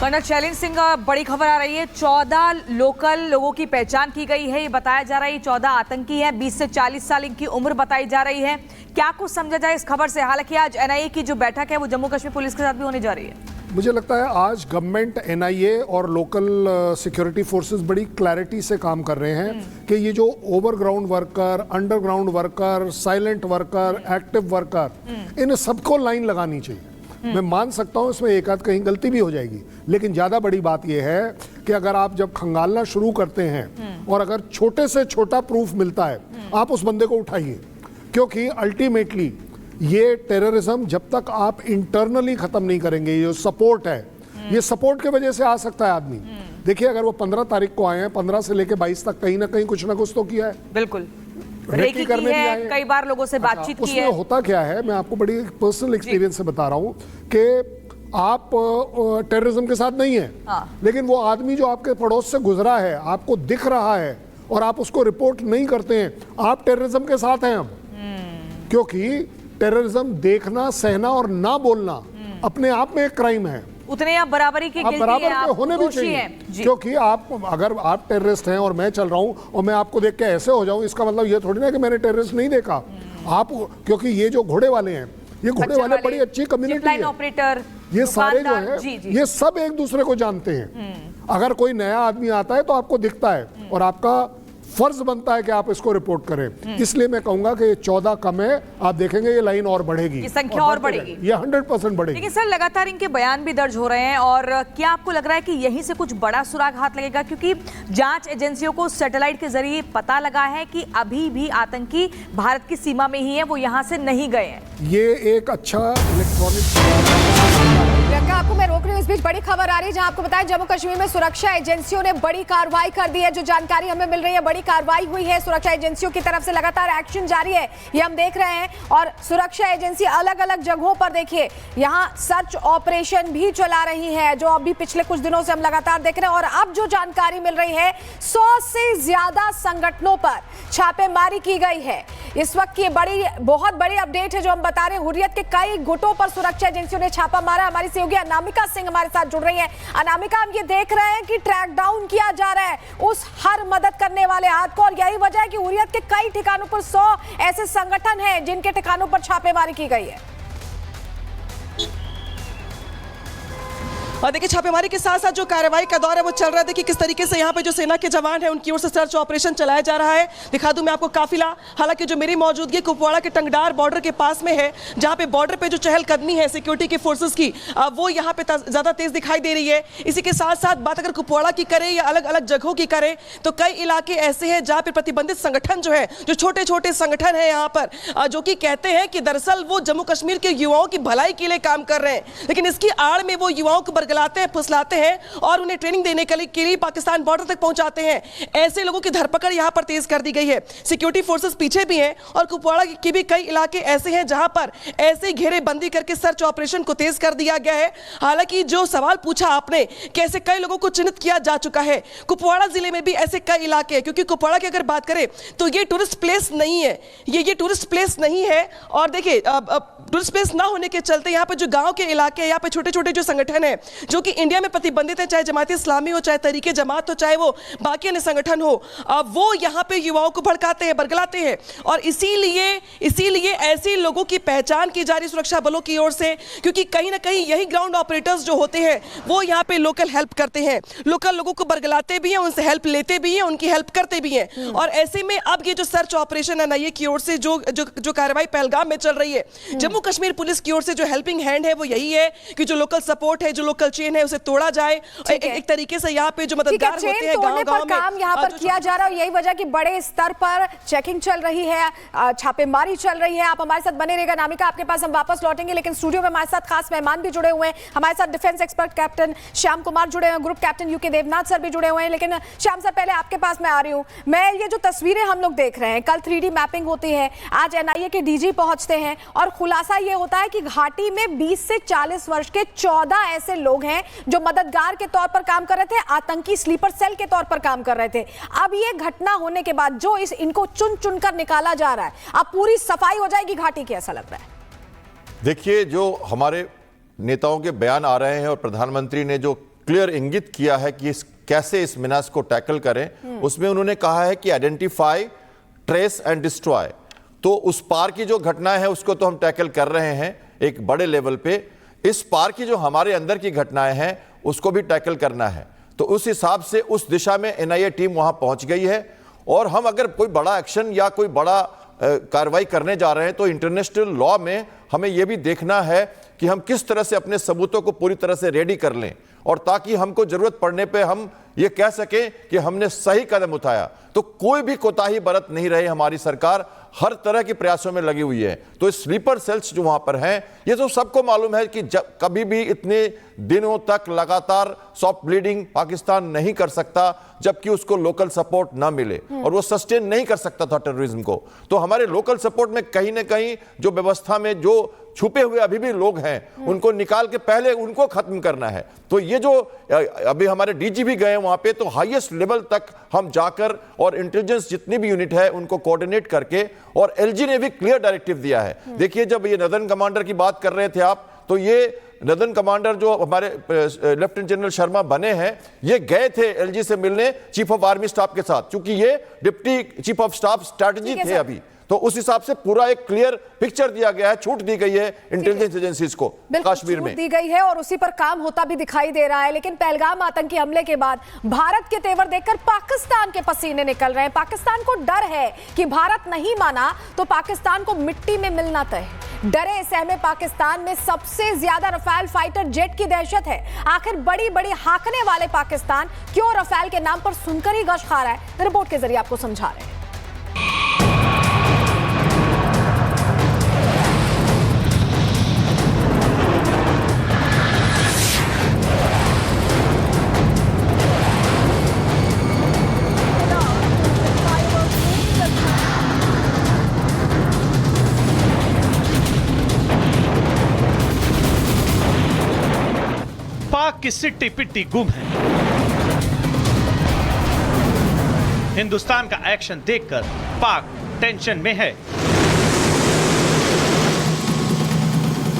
Colonel Shailendra Singh, बड़ी खबर आ रही है। 14 लोकल लोगों की पहचान की गई है। ये बताया जा रहा है 14 आतंकी हैं, 20 से 40 साल इनकी उम्र बताई जा रही है। क्या कुछ समझा जाए इस खबर से? हालांकि आज एनआईए की जो बैठक है वो जम्मू कश्मीर पुलिस के साथ भी होने जा रही है। मुझे लगता है आज गवर्नमेंट, एनआईए और लोकल सिक्योरिटी फोर्सेस बड़ी क्लैरिटी से काम कर रहे हैं कि ये जो overground worker, underground worker, silent worker, active worker, इन सबको लाइन लगानी चाहिए। मैं मान सकता हूं इसमें एक आध कहीं गलती भी हो जाएगी, लेकिन ज्यादा बड़ी बात यह है कि अगर आप जब खंगालना शुरू करते हैं और अगर छोटे से छोटा प्रूफ मिलता है, आप उस बंदे को उठाइए, क्योंकि अल्टीमेटली ये टेररिज्म जब तक आप इंटरनली खत्म नहीं करेंगे, ये सपोर्ट है, ये सपोर्ट की वजह से आ सकता है आदमी। देखिए, अगर वो 15 तारीख को आए हैं, 15 से लेके 22 तक कहीं ना कहीं कुछ ना कुछ तो किया है। बिल्कुल, रेकी करने भी आए, कई बार लोगों से बातचीत की है। उसमें होता क्या है, मैं आपको बड़ी पर्सनल एक्सपीरियंस से बता रहा हूँ कि आप टेररिज्म के साथ नहीं है, लेकिन वो आदमी जो आपके पड़ोस से गुजरा है, आपको दिख रहा है और आप उसको रिपोर्ट नहीं करते हैं, आप टेररिज्म के साथ हैं अब। क्योंकि टेररिज्म देखना, सहना और ना बोलना अपने आप में एक क्राइम है। उतने आप बराबरी के गिल्टी बराबर हैं, आप होने भी चाहिए। क्योंकि आप, अगर आप टेररिस्ट हैं और मैं चल रहा हूं और मैं आपको देख के ऐसे हो जाऊं, इसका मतलब ये थोड़ी ना कि मैंने टेररिस्ट नहीं देखा। आप, क्योंकि ये जो घोड़े वाले हैं, ये घोड़े वाले बड़ी अच्छी कम्युनिटी है, ऑपरेटर, ये सारे जो है ये सब एक दूसरे को जानते हैं। अगर कोई नया आदमी आता है तो आपको दिखता है और आपका फर्ज बनता है कि आप इसको रिपोर्ट करें। इसलिए मैं कहूंगा कि 14 कम है, आप देखेंगे ये लाइन और बढ़ेगी, ये संख्या और बढ़ेगी, ये 100% बढ़ेगी। लेकिन सर, लगातार इनके बयान भी दर्ज हो रहे हैं, और क्या आपको लग रहा है कि यहीं से कुछ बड़ा सुराग हाथ लगेगा? क्योंकि जांच एजेंसियों को सैटेलाइट के जरिए पता लगा है कि अभी भी आतंकी भारत की सीमा में ही है, वो यहाँ से नहीं गए हैं। ये एक अच्छा इलेक्ट्रॉनिक, प्रियंका, आपको मैं रोक रही हूँ। इस बीच बड़ी खबर आ रही है जहां आपको बताया जम्मू कश्मीर में सुरक्षा एजेंसियों ने बड़ी कार्रवाई कर दी है। जो जानकारी हमें मिल रही है, बड़ी कार्रवाई हुई है सुरक्षा एजेंसियों की तरफ से, लगातार एक्शन जारी है, ये हम देख रहे हैं। और सुरक्षा एजेंसी अलग अलग जगहों पर, देखिए, यहाँ सर्च ऑपरेशन भी चला रही है, जो अभी पिछले कुछ दिनों से हम लगातार देख रहे हैं। और अब जो जानकारी मिल रही है, 100 से ज्यादा संगठनों पर छापेमारी की गई है। इस वक्त ये बहुत बड़ी अपडेट है जो हम बता रहे हैं। हुर्रियत के कई गुटों पर सुरक्षा एजेंसियों ने छापा मारा। हमारी सहयोगी अनामिका सिंह हमारे साथ जुड़ रही है। अनामिका, हम ये देख रहे हैं कि ट्रैक डाउन किया जा रहा है उस हर मदद करने वाले हाथ को, और यही वजह है कि हुर्रियत के कई ठिकानों पर 100 ऐसे संगठन हैं जिनके ठिकानों पर छापेमारी की गई है। और देखिए, छापेमारी के साथ साथ जो कार्रवाई का दौर है वो चल रहा है। देखिए किस तरीके से यहाँ पे जो सेना के जवान हैं उनकी ओर से सर्च ऑपरेशन चलाया जा रहा है। दिखा दूं मैं आपको काफिला, हालांकि जो मेरी मौजूदगी कुपवाड़ा के टंगडार बॉर्डर के पास में है, जहाँ पे बॉर्डर पे जो चहलकदमी है सिक्योरिटी के फोर्सेस की, वो यहाँ पे ज्यादा तेज दिखाई दे रही है। इसी के साथ साथ बात अगर कुपवाड़ा की करें या अलग अलग जगहों की करें, तो कई इलाके ऐसे हैं जहाँ पे प्रतिबंधित संगठन जो है, जो छोटे छोटे संगठन है यहाँ पर, जो कि कहते हैं कि दरअसल वो जम्मू कश्मीर के युवाओं की भलाई के लिए काम कर रहे हैं, लेकिन इसकी आड़ में वो युवाओं को बरगलाते हैं, फुसलाते हैं और उन्हें ट्रेनिंग देने के लिए पाकिस्तान बॉर्डर तक पहुंचाते हैं। ऐसे लोगों की धरपकड़ यहां पर तेज कर दी गई है। सिक्योरिटी फोर्सेस पीछे भी हैं और कुपवाड़ा के भी कई इलाके ऐसे हैं जहां पर ऐसे घेरेबंदी करके सर्च ऑपरेशन को तेज कर दिया गया है। हालांकि जो सवाल पूछा आपने, कैसे कई लोगों को चिन्हित किया जा चुका है, कुपवाड़ा जिले में भी ऐसे कई इलाके हैं, क्योंकि कुपवाड़ा की अगर बात करें तो ये टूरिस्ट प्लेस नहीं है, ये टूरिस्ट प्लेस नहीं है। और देखिए, टूरिस्ट प्लेस ना होने के चलते यहाँ पे जो गांव के इलाके हैं, यहाँ पे छोटे छोटे जो संगठन है जो कि इंडिया में प्रतिबंधित है, चाहे जमात इस्लामी हो, चाहे तरीके जमात हो, चाहे वो बाकी अन्य संगठन हो, वो यहाँ पे युवाओं को भड़काते हैं, बरगलाते हैं। और इसीलिए ऐसे लोगों की पहचान की जा रही सुरक्षा बलों की ओर से, क्योंकि कहीं ना कहीं यही ग्राउंड ऑपरेटर्स जो होते हैं वो यहाँ पे लोकल हेल्प करते हैं, लोकल लोगों को बरगलाते भी हैं, उनसे हेल्प लेते भी हैं, उनकी हेल्प करते भी हैं। और ऐसे में अब ये जो सर्च ऑपरेशन एनआईए की ओर से जो कार्रवाई पहलगाम में चल रही है, जम्मू कश्मीर पुलिस की ओर से जो हेल्पिंग हैंड है वो यही है कि जो लोकल सपोर्ट है, जो लोकल चेन है, उसे तोड़ा जाए। एक तरीके से यहाँ पे जो मददगार होते हैं गांव-गांव में काम यहाँ पर किया जा रहा है। यही वजह कि बड़े स्तर पर चेकिंग चल रही है, छापेमारी चल रही है। आप हमारे साथ बने रहेगा। नामिका, आपके पास हम वापस लौटेंगे, लेकिन स्टूडियो में हमारे साथ खास मेहमान भी जुड़े हुए हैं। हमारे साथ defence expert captain Shyam Kumar जुड़े हुए हैं, group captain UK Devnath sir भी जुड़े हुए हैं। लेकिन श्याम सर, पहले आपके पास मैं आ रही हूँ। मैं ये जो तस्वीरें हम लोग देख रहे हैं, कल 3D मैपिंग होती है, आज एनआईए के डीजी पहुंचते हैं और खुलासा ये होता है कि घाटी में 20 से 40 वर्ष के 14 ऐसे लोग हैं जो मददगार के तौर पर काम कर रहे थे, आतंकी स्लीपर सेल के तौर पर काम कर रहे थे। अब ये घटना होने के बाद जो इनको चुन चुनकर निकाला जा रहा है, अब पूरी सफाई हो जाएगी घाटी की, ऐसा लग रहा है। देखिए, जो हमारे नेताओं के बयान आ रहे हैं और प्रधानमंत्री ने जो क्लियर इंगित किया है कि कैसे इस मीनास को टैकल करें। उसमें उन्होंने कहा है कि आइडेंटिफाई, ट्रेस एंड डिस्ट्रॉय। तो उस पार की जो घटनाएं हैं उसको तो हम टैकल कर रहे हैं एक बड़े लेवल पे। इस पार की जो हमारे अंदर की घटनाएं हैं उसको भी टैकल करना है। तो उस हिसाब से उस दिशा में एनआईए टीम वहां पहुंच गई है। और हम अगर कोई बड़ा एक्शन या कोई बड़ा कार्रवाई करने जा रहे हैं तो इंटरनेशनल लॉ में हमें यह भी देखना है कि हम किस तरह से अपने सबूतों को पूरी तरह से रेडी कर लें, और ताकि हमको जरूरत पड़ने पे हम ये कह सकें कि हमने सही कदम उठाया। तो कोई भी कोताही बरत नहीं रही हमारी सरकार, हर तरह के प्रयासों में लगी हुई है। तो इस स्लीपर सेल्स जो वहां पर हैं, ये तो सबको मालूम है कि जब कभी भी इतने दिनों तक लगातार सॉफ्ट ब्लीडिंग पाकिस्तान नहीं कर सकता जबकि उसको लोकल सपोर्ट ना मिले, और वो सस्टेन नहीं कर सकता था टेररिज्म को। तो हमारे लोकल सपोर्ट में कहीं ना कहीं जो व्यवस्था में जो छुपे हुए अभी भी लोग हैं उनको निकाल के पहले उनको खत्म करना है। तो ये जो अभी हमारे डीजी भी गए वहां पे, तो हाईएस्ट लेवल तक हम जाकर और इंटेलिजेंस जितनी भी यूनिट है उनको कोऑर्डिनेट करके, और एलजी ने भी क्लियर डायरेक्टिव दिया है। देखिए, जब ये नदन कमांडर की बात कर रहे थे आप, तो ये नदन कमांडर जो हमारे लेफ्टिनेंट जनरल शर्मा बने हैं, ये गए थे एलजी से मिलने चीफ ऑफ आर्मी स्टाफ के साथ, क्योंकि ये deputy chief of staff strategy थे अभी। तो उस हिसाब से पूरा एक क्लियर पिक्चर दिया गया है, छूट दी गई है इंटेलिजेंस एजेंसीज को कश्मीर में दी गई है, और उसी पर काम होता भी दिखाई दे रहा है। लेकिन पहलगाम आतंकी हमले के बाद भारत के तेवर देखकर पाकिस्तान के पसीने निकल रहे हैं। पाकिस्तान को डर है कि भारत नहीं माना तो पाकिस्तान को मिट्टी में मिलना तय। डरे सहमे पाकिस्तान में सबसे ज्यादा रफाल फाइटर जेट की दहशत है। आखिर बड़ी बड़ी हाकने वाले पाकिस्तान क्यों रफाल के नाम पर सुनकर ही गश खा रहा है, रिपोर्ट के जरिए आपको समझा रहे हैं। पाक की सिट्टी पिट्टी गुम है। हिंदुस्तान का एक्शन देखकर पाक टेंशन में है।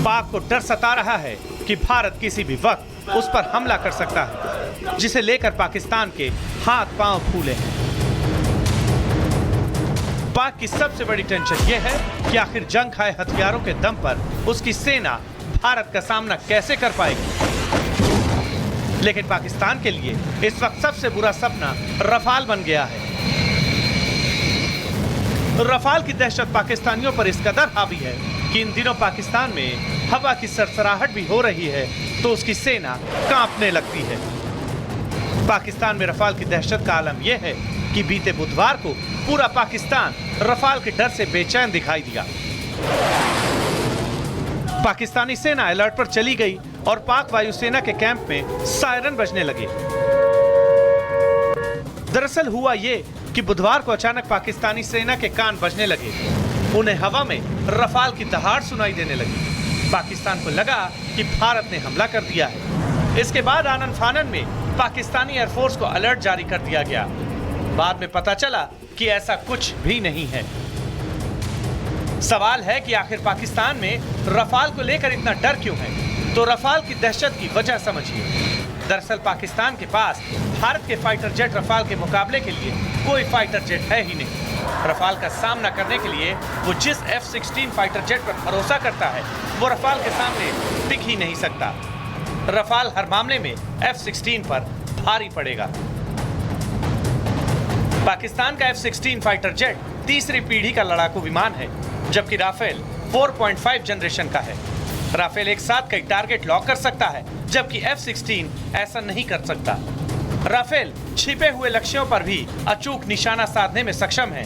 पाक को डर सता रहा है कि भारत किसी भी वक्त उस पर हमला कर सकता है, जिसे लेकर पाकिस्तान के हाथ पांव फूले हैं। पाक की सबसे बड़ी टेंशन यह है कि आखिर जंग खाए हथियारों के दम पर उसकी सेना भारत का सामना कैसे कर पाएगी। लेकिन पाकिस्तान के लिए इस वक्त सबसे बुरा सपना रफाल बन गया है। रफाल की दहशत पाकिस्तानियों पर इस कदर हावी है कि इन दिनों पाकिस्तान में हवा की सरसराहट भी हो रही है तो उसकी सेना कांपने लगती है। पाकिस्तान में रफाल की दहशत का आलम यह है कि बीते बुधवार को पूरा पाकिस्तान रफाल के डर से बेचैन दिखाई दिया। पाकिस्तानी सेना अलर्ट पर चली गई और पाक वायुसेना के कैंप में सायरन बजने लगे। दरअसल हुआ ये कि बुधवार को अचानक पाकिस्तानी सेना के कान बजने लगे। उन्हें हवा में रफाल की दहाड़ सुनाई देने लगी। पाकिस्तान को लगा कि भारत ने हमला कर दिया है। इसके बाद आनन फानन में पाकिस्तानी एयरफोर्स को अलर्ट जारी कर दिया गया। बाद में पता चला कि ऐसा कुछ भी नहीं है। सवाल है कि आखिर पाकिस्तान में रफाल को लेकर इतना डर क्यों है? तो रफाल की दहशत की वजह समझिए। दरअसल पाकिस्तान के पास भारत के फाइटर जेट रफाल के मुकाबले के लिए कोई फाइटर जेट है ही नहीं। रफाल का सामना करने के लिए वो जिस F-16 फाइटर जेट पर भरोसा करता है वो रफाल के सामने टिक ही नहीं सकता। रफाल हर मामले में F-16 पर भारी पड़ेगा। पाकिस्तान का F-16 फाइटर जेट तीसरी पीढ़ी का लड़ाकू विमान है, जबकि राफेल 4.5 जनरेशन का है। राफेल एक साथ कई टारगेट लॉक कर सकता है, जबकि F-16 ऐसा नहीं कर सकता। राफेल छिपे हुए लक्ष्यों पर भी अचूक निशाना साधने में सक्षम है।